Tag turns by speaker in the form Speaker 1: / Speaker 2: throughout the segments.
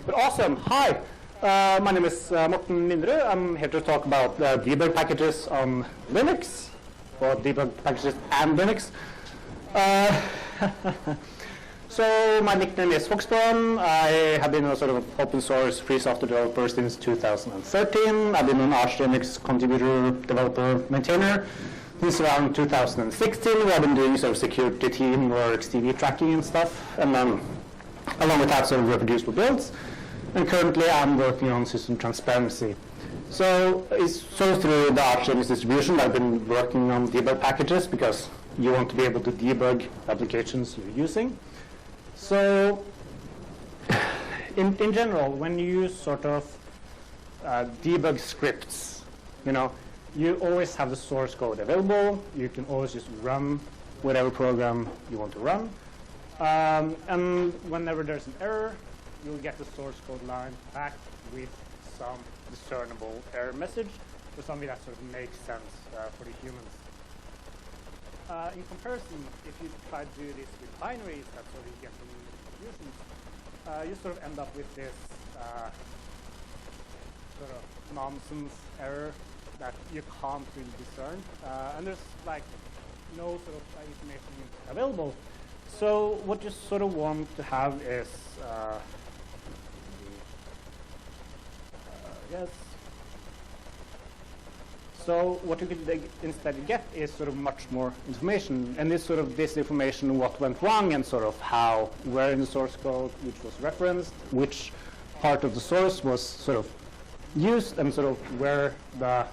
Speaker 1: But awesome. Hi, my name is Morten Linderud. I'm here to talk about debug packages on Linux, or debug packages and Linux. So my nickname is Foxboron. I have been a sort of open source free software developer since 2013. I've been an Arch Linux contributor, developer, maintainer since around 2016. We have been doing sort of security team or XTV tracking and stuff, and then along with that sort of reproducible builds. And currently I'm working on system transparency. So it's through the Arch Linux distribution I've been working on debug packages because you want to be able to debug applications you're using. So in general, when you use sort of debug scripts, you always have the source code available. You can always just run whatever program you want to run. And whenever there's an error, you'll get the source code line back with some discernible error message or something that sort of makes sense for the humans. In comparison, if you try to do this with binaries that sort of get from distributions, you sort of end up with this sort of nonsense error that you can't really discern, and there's like no sort of information available. So what you sort of want to have is yes. So what you could instead get is sort of much more information, and this information what went wrong and sort of where in the source code which was referenced, which part of the source was sort of used, and sort of where the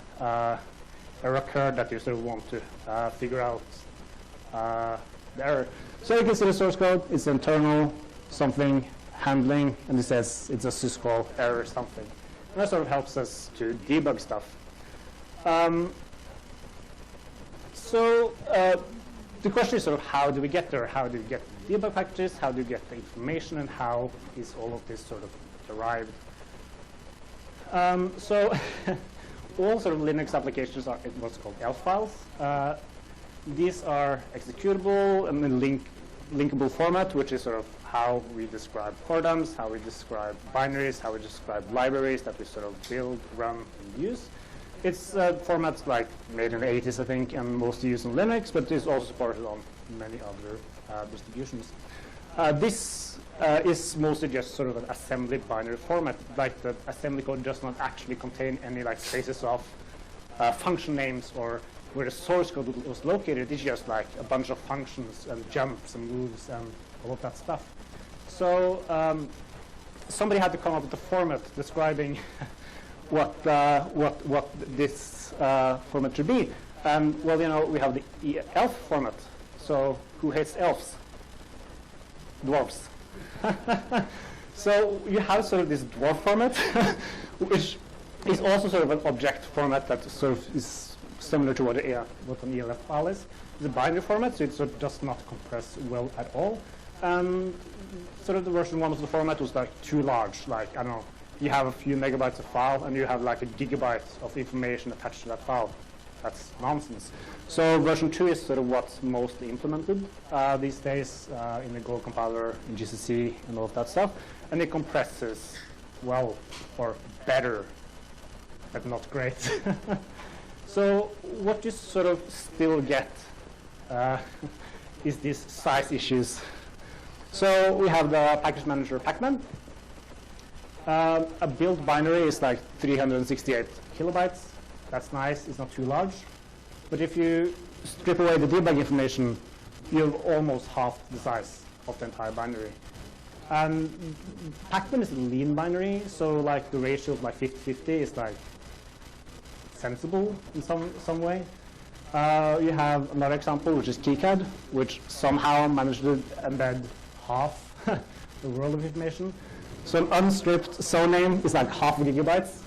Speaker 1: error occurred that you sort of want to figure out the error. So you can see the source code, it's internal something handling, and it says it's a syscall error or something. And that sort of helps us to debug stuff. So the question is sort of how do we get there? How do we get the debug packages? How do we get the information? And how is all of this sort of derived? So all sort of Linux applications are in what's called ELF files. These are executable and in linkable format, which is sort of how we describe programs, how we describe binaries, how we describe libraries that we sort of build, run, and use. It's formats like made in the 80s, I think, and mostly used on Linux, but it's also supported on many other distributions. This is mostly just sort of an assembly binary format, like the assembly code does not actually contain any like traces of function names or where the source code was located. It's just like a bunch of functions and jumps and moves and all of that stuff. So somebody had to come up with a format describing what this format should be. And well, we have the ELF format. So who hates elves? Dwarves. So you have sort of this dwarf format, which is also sort of an object format that sort of is similar to what an ELF file is. It's a binary format, so it sort of does not compress well at all. And sort of the version 1 of the format was like too large. Like, I don't know, you have a few megabytes of file and you have like a gigabyte of information attached to that file. That's nonsense. So version 2 is sort of what's mostly implemented these days in the Go compiler, in GCC, and all of that stuff. And it compresses well, or better, but not great. So what you sort of still get is these size issues. So we have the package manager Pacman. A build binary is like 368 kilobytes. That's nice, it's not too large. But if you strip away the debug information, you have almost half the size of the entire binary. And Pacman is a lean binary, so like the ratio of like 50-50 is like sensible in some way. You have another example, which is KiCad, which somehow managed to embed half the world of information. So an unstripped zone name is like half gigabytes.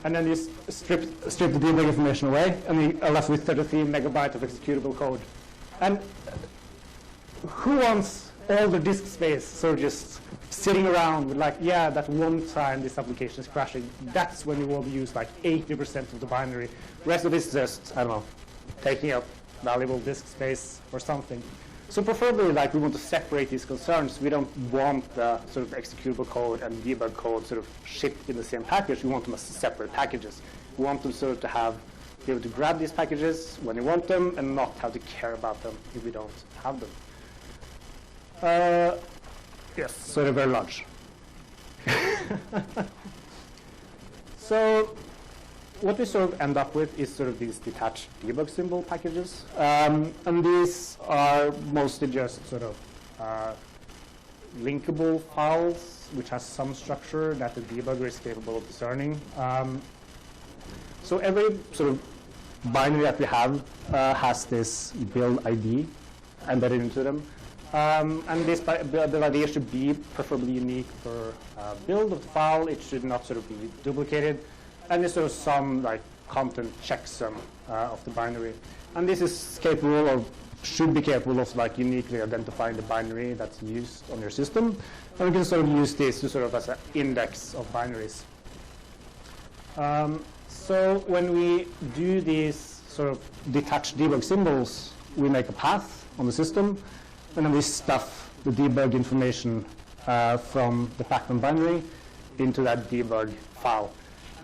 Speaker 1: And then you strip the debug information away, and you are left with 33 megabytes of executable code. And who wants all the disk space sort of just sitting around with like, yeah, that one time this application is crashing, that's when you will use like 80% of the binary. The rest of it is just, I don't know, taking up valuable disk space or something. So preferably, like, we want to separate these concerns. We don't want the sort of executable code and debug code sort of shipped in the same package. We want them as separate packages. We want them sort of to be able to grab these packages when you want them and not have to care about them if we don't have them. Yes, so they're very large. So what we sort of end up with is sort of these detached debug symbol packages. And these are mostly just sort of linkable files, which has some structure that the debugger is capable of discerning. So every sort of binary that we have has this build ID embedded into them. And this build ID should be preferably unique for build of the file. It should not sort of be duplicated. And there's sort of some like content checksum of the binary. And this is capable of, should be capable of like uniquely identifying the binary that's used on your system. And we can sort of use this to sort of as an index of binaries. So when we do these sort of detached debug symbols, we make a path on the system, and then we stuff the debug information from the Pacman binary into that debug file.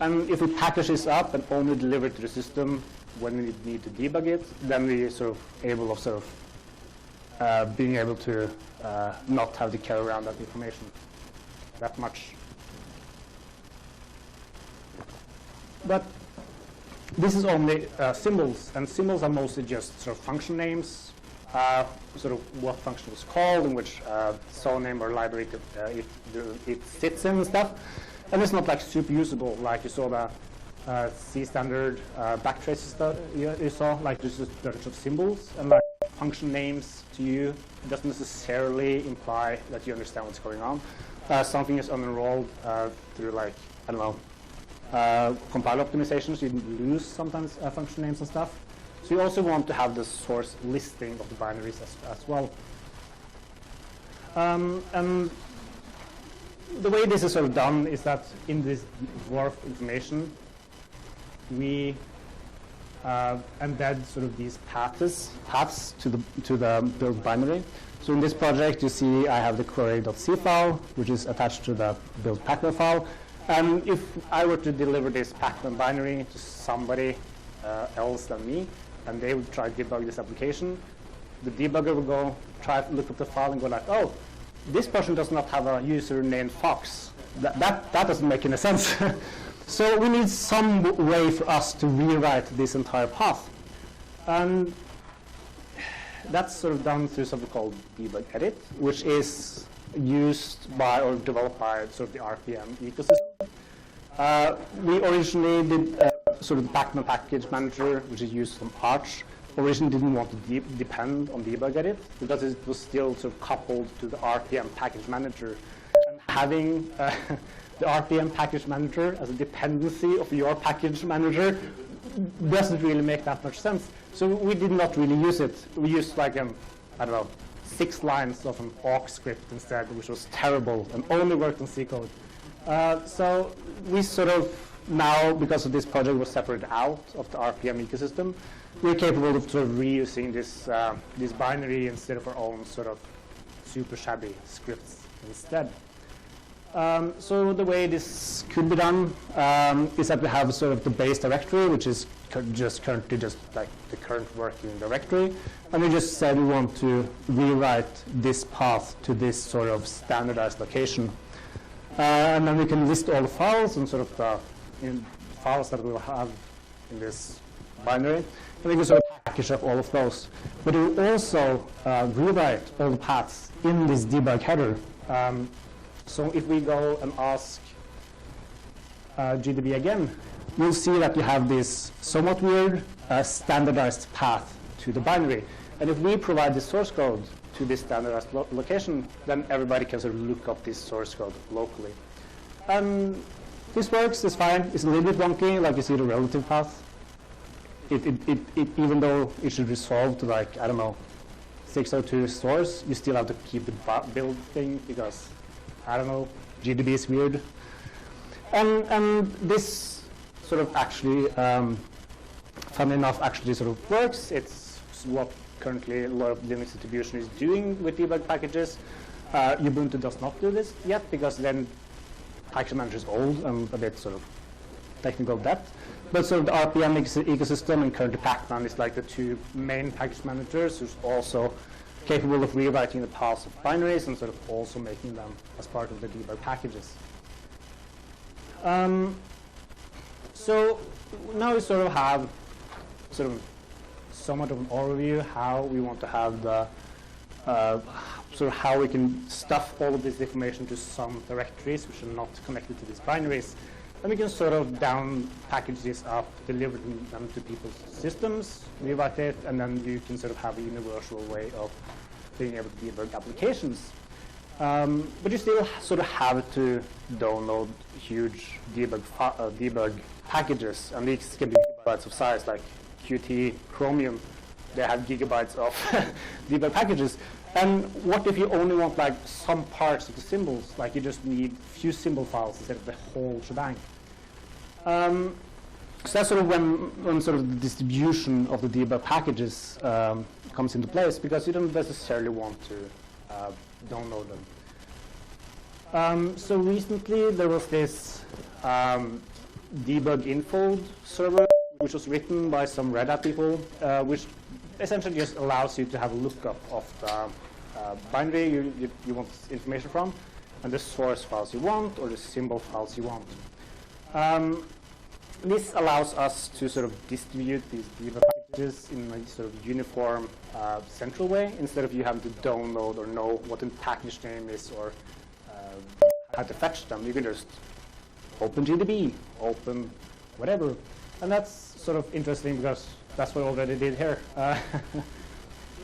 Speaker 1: And if we package this up and only deliver it to the system when we need to debug it, then we're sort of able of being able to not have to carry around that information that much. But this is only symbols, and symbols are mostly just sort of function names, sort of what function was called, in which zone name or library it sits in and stuff. And it's not like super usable, like you saw the C standard backtrace stuff you saw, like there's just a bunch of symbols, and like function names to you doesn't necessarily imply that you understand what's going on. Something is unenrolled through like, I don't know, compile optimizations, you lose sometimes function names and stuff. So you also want to have the source listing of the binaries as well. And the way this is sort of done is that in this dwarf information, we embed sort of these paths to the build binary. So in this project, you see I have the query.c file, which is attached to the build Pacman file. And if I were to deliver this Pacman binary to somebody else than me, and they would try to debug this application, the debugger would go try to look up the file and go like, oh, this person does not have a user named Fox. That doesn't make any sense. So we need some way for us to rewrite this entire path. And that's sort of done through something called debug edit, which is used by or developed by sort of the RPM ecosystem. We originally did sort of the Pacman package manager, which is used from Arch. Originally didn't want to depend on debug edit because it was still sort of coupled to the RPM package manager. And having the RPM package manager as a dependency of your package manager doesn't really make that much sense. So we did not really use it. We used like I don't know, 6 lines of an awk script instead, which was terrible and only worked on C code. So we sort of now, because of this project was separated out of the RPM ecosystem, we're capable of sort of reusing this binary instead of our own sort of super shabby scripts instead. So the way this could be done is that we have sort of the base directory, which is currently just like the current working directory. And we just said we want to rewrite this path to this sort of standardized location. And then we can list all the files and sort of the files that we will have in this binary. And we can sort of package up all of those. But we will also rewrite all the paths in this debug header. So if we go and ask GDB again, we'll see that you have this somewhat weird standardized path to the binary. And if we provide the source code to this standardized location, then everybody can sort of look up this source code locally. This works, it's fine. It's a little bit wonky, like you see the relative path. Even though it should resolve to like, I don't know, 602 source, you still have to keep the build thing because, I don't know, GDB is weird. And this sort of actually, funny enough, actually sort of works. It's what currently a lot of Linux distribution is doing with debug packages. Ubuntu does not do this yet because then package manager is old and a bit sort of technical depth. But sort of the RPM ecosystem and currently Pacman is like the two main package managers who's also capable of rewriting the paths of binaries and sort of also making them as part of the debug packages. So now we sort of have sort of somewhat of an overview how we want to have the sort of how we can stuff all of this information to some directories which are not connected to these binaries. And we can sort of down package this up, deliver them to people's systems, rewrite it, and then you can sort of have a universal way of being able to debug applications. But you still sort of have to download huge debug packages, and these can be gigabytes of size, like Qt, Chromium. They have gigabytes of debug packages. And what if you only want like some parts of the symbols, like you just need a few symbol files instead of the whole shebang? So that's sort of when sort of the distribution of the debug packages comes into place, because you don't necessarily want to download them. So recently there was this debug info server, which was written by some Red Hat people, which essentially just allows you to have a lookup of the binary you want information from, and the source files you want, or the symbol files you want. This allows us to sort of distribute these debug packages in a sort of uniform central way, instead of you having to download or know what the package name is or how to fetch them. You can just open GDB, open whatever. And that's sort of interesting because that's what I already did here.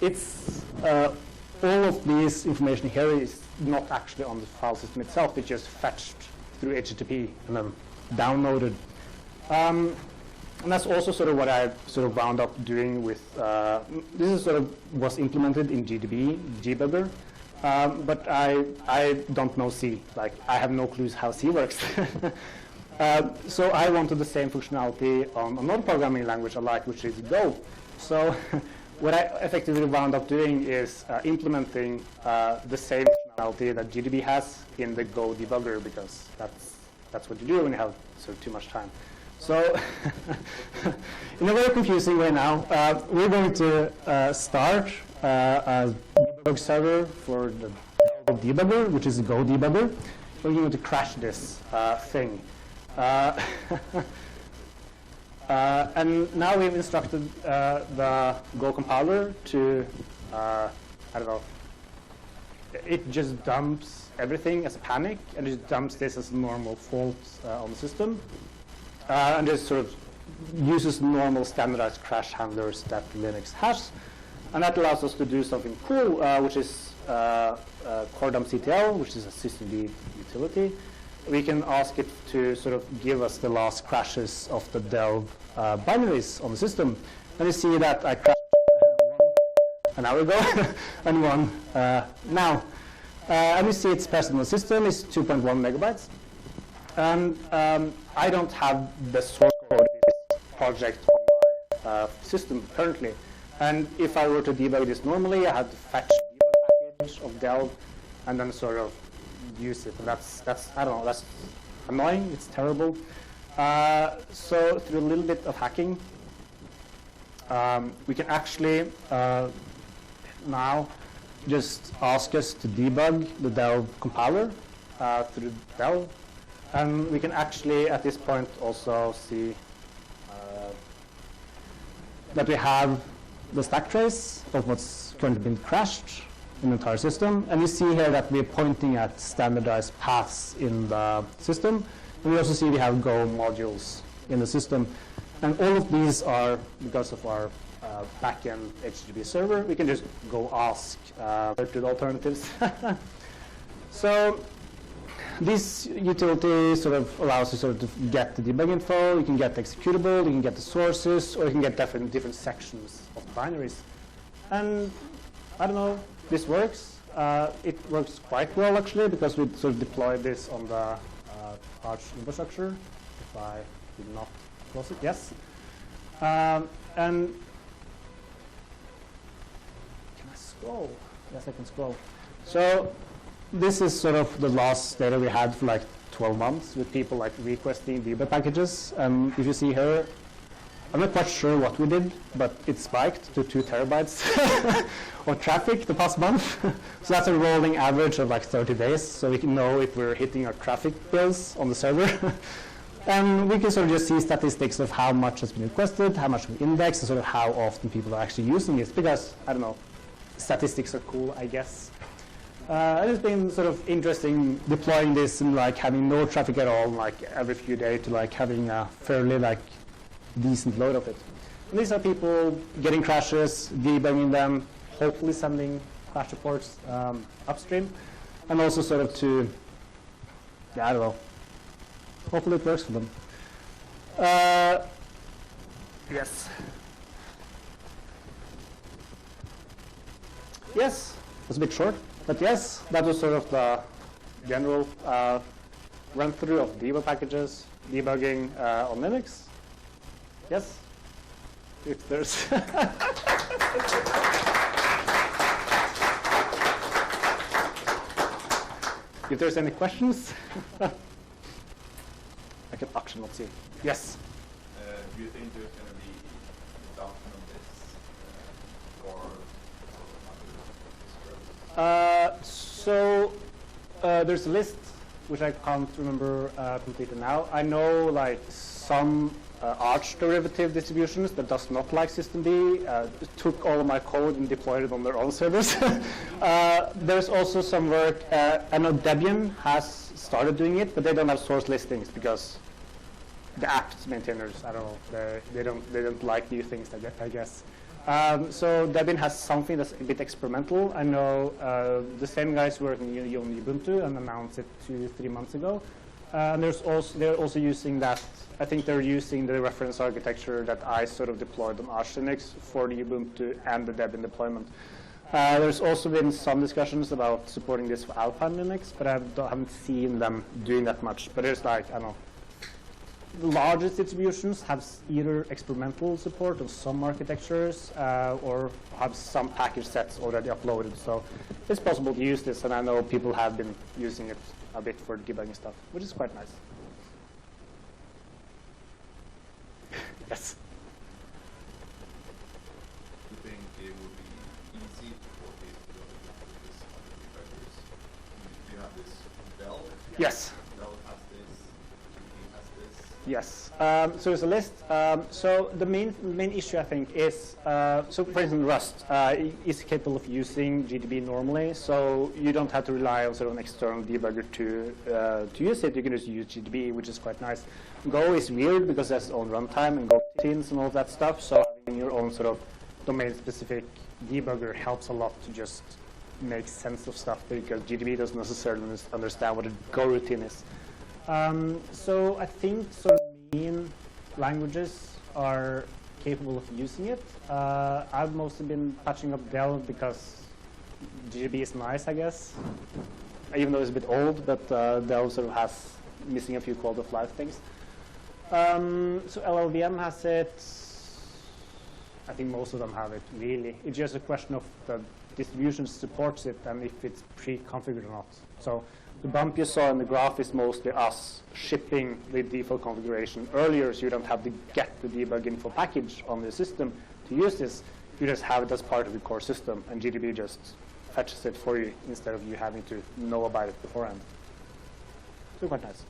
Speaker 1: It's all of this information here is not actually on the file system itself. It's just fetched through HTTP and then downloaded. And that's also sort of what I sort of wound up doing with, this is sort of was implemented in GDB, debugger, but I don't know C. Like, I have no clues how C works. So I wanted the same functionality on another programming language I like, which is Go. So what I effectively wound up doing is implementing the same functionality that GDB has in the Go debugger, because that's what you do when you have sort of too much time. So in a very confusing way now, we're going to start a debug server for the debugger, which is a Go debugger. We're going to crash this thing. And now we've instructed the Go compiler to, I don't know, it just dumps everything as a panic, and it dumps this as a normal fault on the system. And just sort of uses normal standardized crash handlers that Linux has. And that allows us to do something cool, which is core dump CTL, which is a systemd utility. We can ask it to sort of give us the last crashes of the delve binaries on the system. And you see that I crashed one an hour ago and one now. And you see it's present on the system is 2.1 megabytes. And I don't have the source code of this project on my system currently. And if I were to debug this normally, I had to fetch a debug package of delve and then sort of use it. And that's I don't know, that's annoying, it's terrible. So through a little bit of hacking, we can actually now just ask us to debug the delve compiler through delve. And we can actually, at this point, also see that we have the stack trace of what's currently been crashed in the entire system. And you see here that we're pointing at standardized paths in the system. And we also see we have Go modules in the system. And all of these are because of our backend HTTP server. We can just go ask to the alternatives. So this utility sort of allows you sort of to get the debug info, you can get the executable, you can get the sources, or you can get different sections of binaries. And I don't know, this works. It works quite well actually, because we sort of deployed this on the Arch infrastructure. If I did not close it, yes. And scroll. Yes, I can scroll. So this is sort of the last data we had for like 12 months with people like requesting debug packages. And if you see here, I'm not quite sure what we did, but it spiked to 2 terabytes of traffic the past month. So that's a rolling average of like 30 days. So we can know if we're hitting our traffic bills on the server. And we can sort of just see statistics of how much has been requested, how much we index, and sort of how often people are actually using it. Because, I don't know, statistics are cool, I guess. And it's been sort of interesting deploying this and like having no traffic at all, like every few days, to like having a fairly like decent load of it. And these are people getting crashes, debugging them, hopefully sending crash reports upstream, and also sort of to, yeah, I don't know, hopefully it works for them. Yes. Yes, it was a bit short, but yes, that was sort of the general run-through of debug packages, debugging on Linux. Yes? If there's... if there's any questions, I can actually not see. Yes?
Speaker 2: Do you think there's going to be adoption of
Speaker 1: this there's a list, which I can't remember completely now. I know like some Arch derivative distributions that does not like systemd took all of my code and deployed it on their own servers. There's also some work. I know Debian has started doing it, but they don't have source listings because the apps maintainers, I don't know, they don't like new things, I guess. So Debian has something that's a bit experimental. I know the same guys working on Ubuntu and announced it 2-3 months ago. And they're also using that. I think they're using the reference architecture that I sort of deployed on Arch Linux for the Ubuntu and the Debian deployment. There's also been some discussions about supporting this for Alpine Linux, but I haven't seen them doing that much. But there's like, I don't know, the largest distributions have either experimental support of some architectures or have some package sets already uploaded. So it's possible to use this, and I know people have been using it a bit for debugging stuff, which is quite nice. Yes?
Speaker 2: Do you think it would be easy for people to this debuggers? Do you have this Bell?
Speaker 1: Yes.
Speaker 2: Bell has this, GDB has this.
Speaker 1: Yes. So there's a list. So the main issue, I think, is, so for instance, Rust is capable of using GDB normally, so you don't have to rely on sort of an external debugger to use it. You can just use GDB, which is quite nice. Go is weird because it has its own runtime and Go routines and all that stuff, so having your own sort of domain-specific debugger helps a lot to just make sense of stuff, because GDB doesn't necessarily understand what a Go routine is. So I think sort of main languages are capable of using it. I've mostly been patching up Del because GDB is nice, I guess, even though it's a bit old, but Del sort of has missing a few quality of life things. So LLVM has it. I think most of them have it, really. It's just a question of the distribution supports it and if it's pre-configured or not. So the bump you saw in the graph is mostly us shipping the default configuration earlier, so you don't have to get the debug info package on the system to use this. You just have it as part of the core system, and GDB just fetches it for you instead of you having to know about it beforehand. So quite nice.